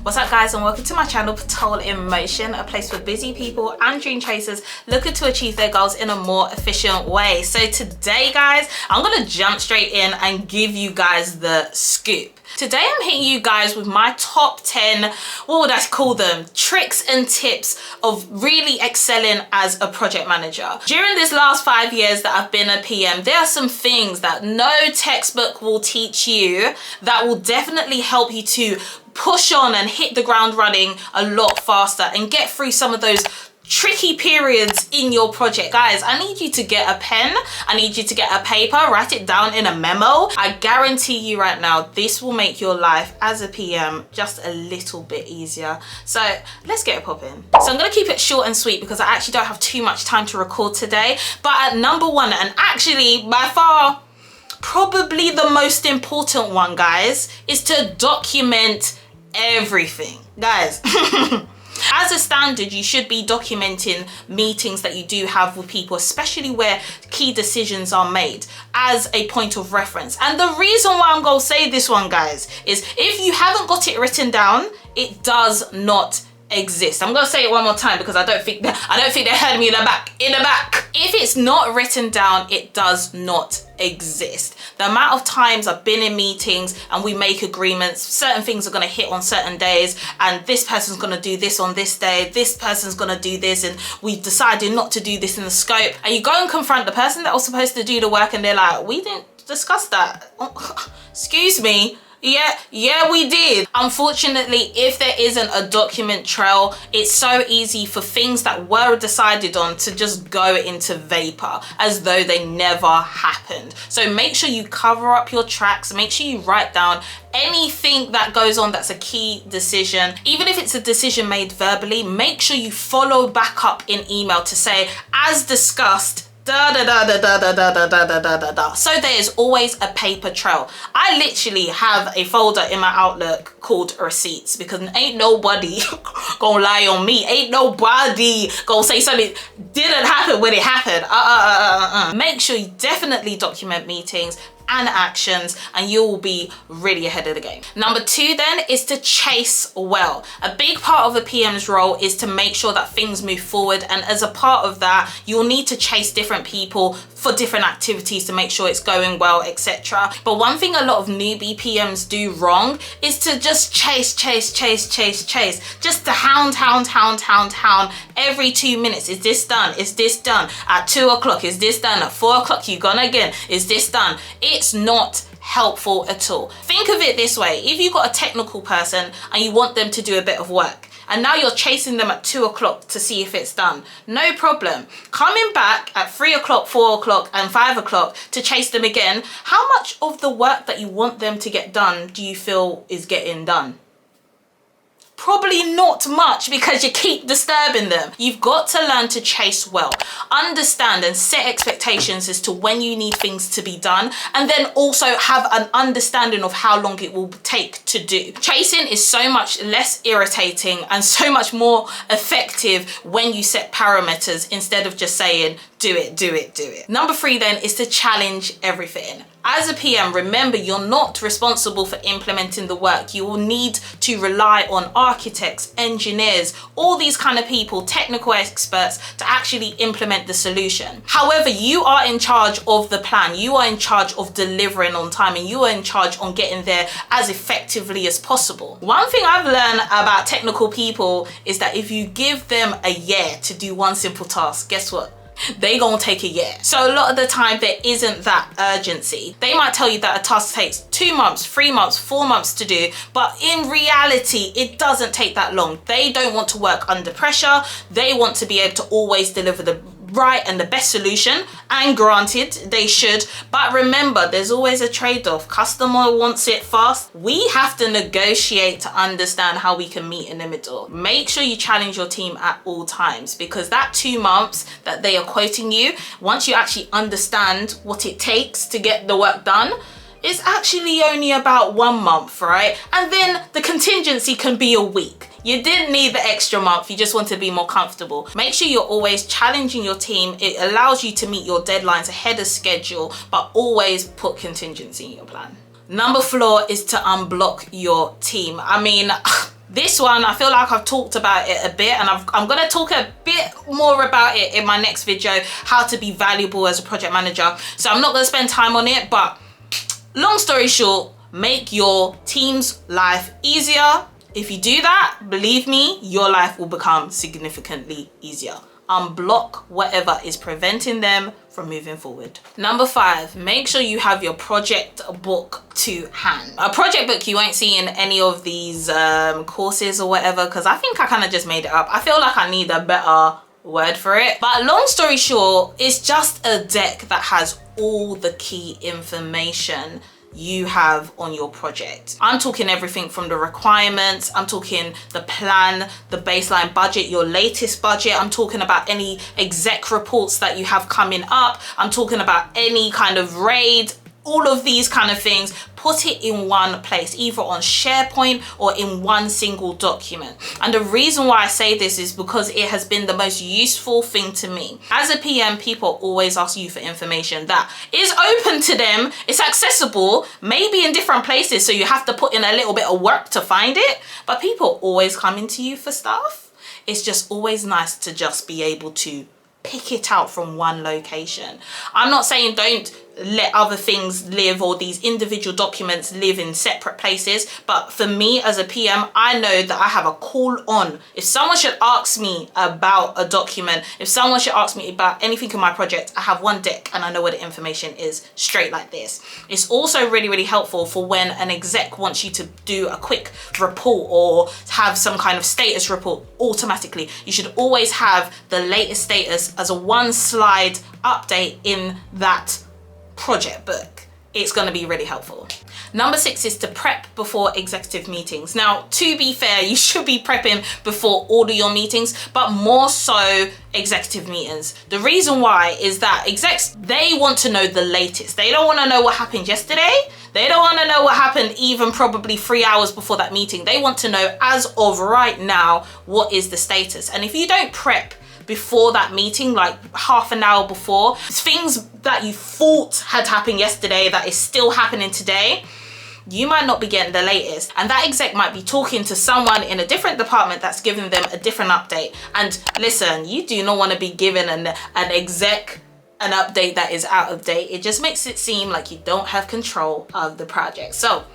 What's up guys, and welcome to my channel Pitol in Motion, a place for busy people and dream chasers looking to achieve their goals in a more efficient way. So today guys, I'm gonna jump straight in and give you guys the scoop. Today I'm hitting you guys with my top 10, what would I call them, tricks and tips of really excelling as a project manager. During this last 5 years that I've been a PM, there are some things that no textbook will teach you that will definitely help you to push on and hit the ground running a lot faster and get through some of those tricky periods in your project. Guys, I need you to get a pen, I need you to get a paper, write it down in a memo. I guarantee you right now, this will make your life as a PM just a little bit easier. So let's get it popping. So I'm gonna keep it short and sweet because I actually don't have too much time to record today. But at number one, and actually by far, probably the most important one, guys, is to document everything. Guys, as a standard, you should be documenting meetings that you do have with people, especially where key decisions are made, as a point of reference. And the reason why I'm gonna say this one, guys, is if you haven't got it written down, it does not exist. I'm gonna say it one more time because I don't think they heard me in the back. If it's not written down, it does not exist. The amount of times I've been in meetings and we make agreements, certain things are going to hit on certain days, and this person's going to do this on this day, this person's going to do this, and we've decided not to do this in the scope, and you go and confront the person that was supposed to do the work and they're like, we didn't discuss that. Excuse me. Yeah, we did. Unfortunately, if there isn't a document trail, it's so easy for things that were decided on to just go into vapor as though they never happened. So make sure you cover up your tracks, make sure you write down anything that goes on that's a key decision. Even if it's a decision made verbally, make sure you follow back up in email to say, as discussed, so there is always a paper trail. I literally have a folder in my Outlook called receipts because ain't nobody gonna lie on me. Ain't nobody gonna say something didn't happen when it happened. Make sure you definitely document meetings and actions, and you will be really ahead of the game. Number two then is to chase well. A big part of the PM's role is to make sure that things move forward, and as a part of that, you'll need to chase different people for different activities to make sure it's going well, etc. But one thing a lot of newbie PMs do wrong is to just chase. Just to hound every 2 minutes. Is this done? Is this done? At 2 o'clock, is this done? At 4 o'clock, you gone again? Is this done? It's not helpful at all. Think of it this way. If you've got a technical person and you want them to do a bit of work, and now you're chasing them at 2 o'clock to see if it's done, no problem. Coming back at 3 o'clock, 4 o'clock, and 5 o'clock to chase them again, how much of the work that you want them to get done do you feel is getting done? Probably not much, because you keep disturbing them. You've got to learn to chase well. Understand and set expectations as to when you need things to be done, and then also have an understanding of how long it will take to do. Chasing is so much less irritating and so much more effective when you set parameters instead of just saying, do it. Number three then is to challenge everything. As a PM, remember, you're not responsible for implementing the work. You will need to rely on architects, engineers, all these kind of people, technical experts, to actually implement the solution. However, you are in charge of the plan. You are in charge of delivering on time, and you are in charge on getting there as effectively as possible. One thing I've learned about technical people is that if you give them a year to do one simple task, guess what? They gonna take a year. So a lot of the time there isn't that urgency. They might tell you that a task takes 2 months, 3 months, 4 months to do, but in reality, it doesn't take that long. They don't want to work under pressure. They want to be able to always deliver the right and the best solution, and granted they should, but remember, there's always a trade-off. Customer wants it fast. We have to negotiate to understand how we can meet in the middle. Make sure you challenge your team at all times, because that 2 months that they are quoting you, once you actually understand what it takes to get the work done, it's actually only about 1 month, right? And then the contingency can be a week. You didn't need the extra month, you just want to be more comfortable. Make sure you're always challenging your team. It allows you to meet your deadlines ahead of schedule, but always put contingency in your plan. Number 4 is to unblock your team. I mean, This one, I feel like I've talked about it a bit, and I'm going to talk a bit more about it in my next video, how to be valuable as a project manager. So I'm not going to spend time on it, but long story short, make your team's life easier. If you do that, believe me, your life will become significantly easier. Unblock whatever is preventing them from moving forward. Number 5, make sure you have your project book to hand. A project book you won't see in any of these courses or whatever, because I think I kind of just made it up. I feel like I need a better word for it. But long story short, it's just a deck that has all the key information you have on your project. I'm talking everything from the requirements, I'm talking the plan, the baseline budget, your latest budget, I'm talking about any exec reports that you have coming up, I'm talking about any kind of raid, all of these kind of things. Put it in one place, either on SharePoint or in one single document. And the reason why I say this is because it has been the most useful thing to me. As a PM, people always ask you for information that is open to them, it's accessible, maybe in different places, so you have to put in a little bit of work to find it, but people always coming to you for stuff. It's just always nice to just be able to pick it out from one location. I'm not saying don't let other things live or these individual documents live in separate places, but for me as a PM, I know that I have a call on. If someone should ask me about a document, if someone should ask me about anything in my project, I have one deck and I know where the information is, straight like this. It's also really, really helpful for when an exec wants you to do a quick report or have some kind of status report automatically. You should always have the latest status as a one slide update in that project book. It's going to be really helpful. Number 6 is to prep before executive meetings. Now, to be fair, you should be prepping before all of your meetings, but more so executive meetings. The reason why is that execs, they want to know the latest. They don't want to know what happened yesterday. They don't want to know what happened even probably 3 hours before that meeting. They want to know as of right now, what is the status? And if you don't prep before that meeting, like half an hour before, things that you thought had happened yesterday that is still happening today, you might not be getting the latest, and that exec might be talking to someone in a different department that's giving them a different update. And listen, you do not want to be giving an exec an update that is out of date. It just makes it seem like you don't have control of the project. So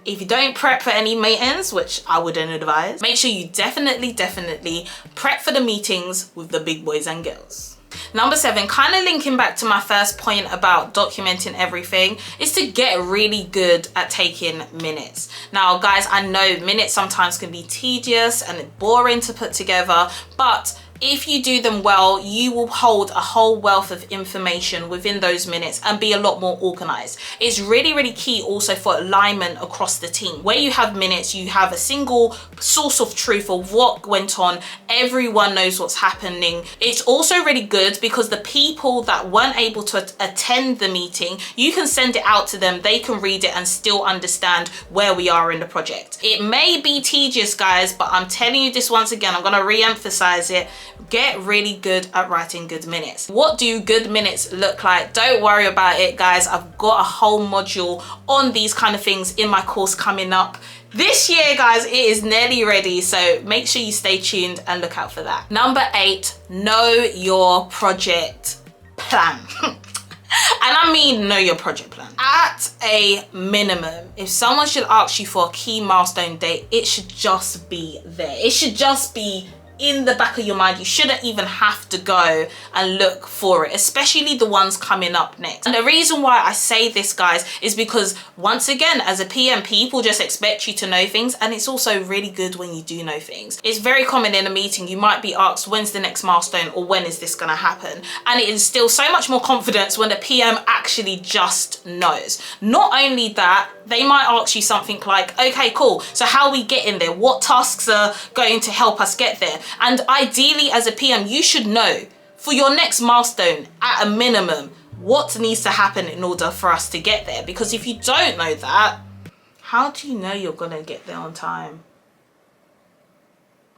if you don't prep for any meetings, which I wouldn't advise, make sure you definitely prep for the meetings with the big boys and girls. Number 7, kind of linking back to my first point about documenting everything, is to get really good at taking minutes. Now guys, I know minutes sometimes can be tedious and boring to put together, but if you do them well, you will hold a whole wealth of information within those minutes and be a lot more organized. It's really, really key also for alignment across the team. Where you have minutes, you have a single source of truth of what went on. Everyone knows what's happening. It's also really good because the people that weren't able to attend the meeting, you can send it out to them. They can read it and still understand where we are in the project. It may be tedious, guys, but I'm telling you this once again, I'm going to re-emphasize it. Get really good at writing good minutes. What do good minutes look like? Don't worry about it, guys. I've got a whole module on these kind of things in my course coming up this year, guys. It is nearly ready, so make sure you stay tuned and look out for that. Number 8, know your project plan. And I mean know your project plan. At a minimum, if someone should ask you for a key milestone date, it should just be there. It should just be in the back of your mind. You shouldn't even have to go and look for it, especially the ones coming up next. And the reason why I say this, guys, is because once again, as a PM, people just expect you to know things, and it's also really good when you do know things. It's very common in a meeting, you might be asked, when's the next milestone, or when is this gonna happen? And it instills so much more confidence when the PM actually just knows. Not only that, they might ask you something like, okay, cool, so how are we getting there? What tasks are going to help us get there? And ideally, as a PM, you should know for your next milestone, at a minimum, what needs to happen in order for us to get there. Because if you don't know that, how do you know you're gonna get there on time?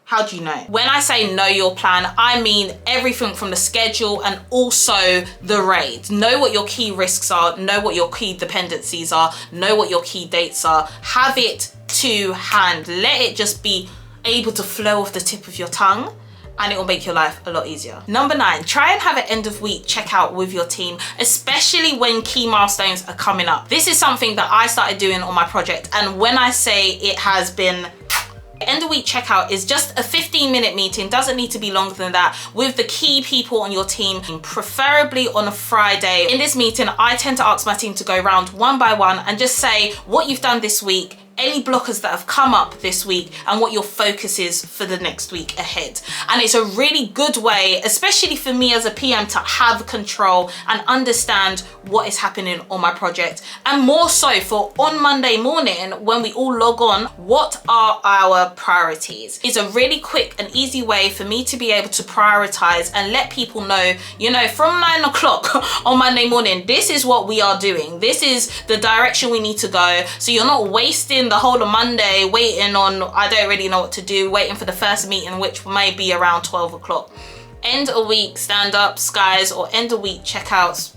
How do you know? When I say know your plan, I mean everything from the schedule and also the raid. Know what your key risks are, know what your key dependencies are, know what your key dates are. Have it to hand. Let it just be able to flow off the tip of your tongue, and it will make your life a lot easier. Number 9, try and have an end of week checkout with your team, especially when key milestones are coming up. This is something that I started doing on my project, and when I say it has been end of week checkout is just a 15-minute meeting, doesn't need to be longer than that, with the key people on your team, preferably on a Friday. In this meeting, I tend to ask my team to go around one by one and just say what you've done this week, any blockers that have come up this week, and what your focus is for the next week ahead. And it's a really good way, especially for me as a PM, to have control and understand what is happening on my project, and more so for on Monday morning when we all log on, what are our priorities. It's a really quick and easy way for me to be able to prioritize and let people know, you know, from 9 o'clock on Monday morning, this is what we are doing, this is the direction we need to go, so you're not wasting the whole of Monday waiting on, I don't really know what to do, waiting for the first meeting, which may be around 12 o'clock. End of week stand-ups, guys, or end of week checkouts,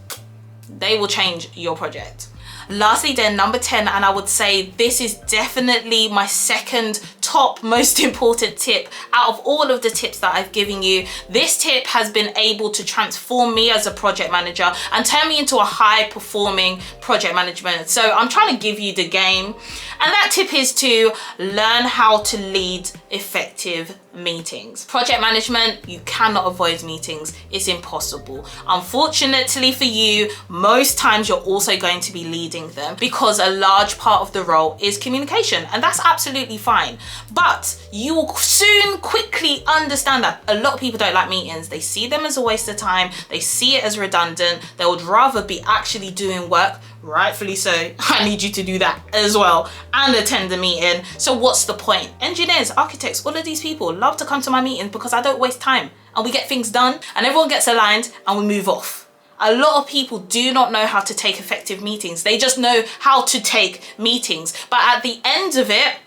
they will change your project. Lastly then, number 10, and I would say this is definitely my second top most important tip out of all of the tips that I've given you. This tip has been able to transform me as a project manager and turn me into a high performing project management. So I'm trying to give you the game, and that tip is to learn how to lead effective meetings. Project management, you cannot avoid meetings. It's impossible. Unfortunately for you, most times you're also going to be leading them because a large part of the role is communication, and that's absolutely fine. But you will soon quickly understand that a lot of people don't like meetings. They see them as a waste of time. They see it as redundant. They would rather be actually doing work. Rightfully so. I need you to do that as well and attend the meeting. So what's the point? Engineers, architects, all of these people love to come to my meetings because I don't waste time and we get things done and everyone gets aligned and we move off. A lot of people do not know how to take effective meetings. They just know how to take meetings. But at the end of it,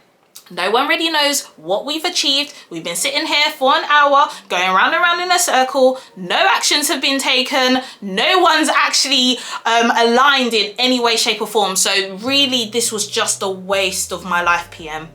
no one really knows what we've achieved. We've been sitting here for an hour, going round and round in a circle. No actions have been taken. No one's actually aligned in any way, shape or form. So really, this was just a waste of my life, PM.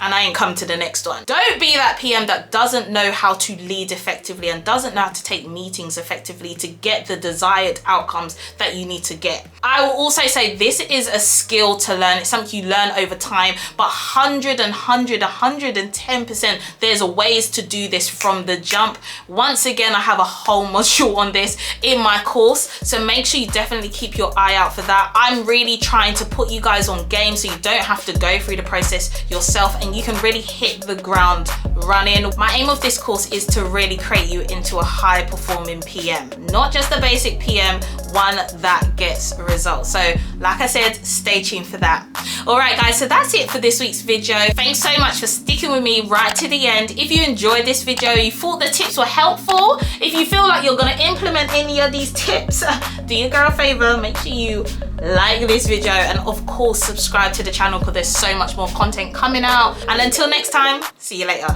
And I ain't come to the next one. Don't be that PM that doesn't know how to lead effectively and doesn't know how to take meetings effectively to get the desired outcomes that you need to get. I will also say this is a skill to learn. It's something you learn over time, but 110%, there's ways to do this from the jump. Once again, I have a whole module on this in my course, so make sure you definitely keep your eye out for that. I'm really trying to put you guys on game so you don't have to go through the process yourself and you can really hit the ground running. My aim of this course is to really create you into a high performing PM, not just a basic PM, one that gets results. So like I said, stay tuned for that. All right guys, so that's it for this week's video. Thanks so much for sticking with me right to the end. If you enjoyed this video, you thought the tips were helpful, if you feel like you're gonna implement any of these tips, do your girl a favor, make sure you like this video and of course subscribe to the channel because there's so much more content coming out. And until next time, see you later.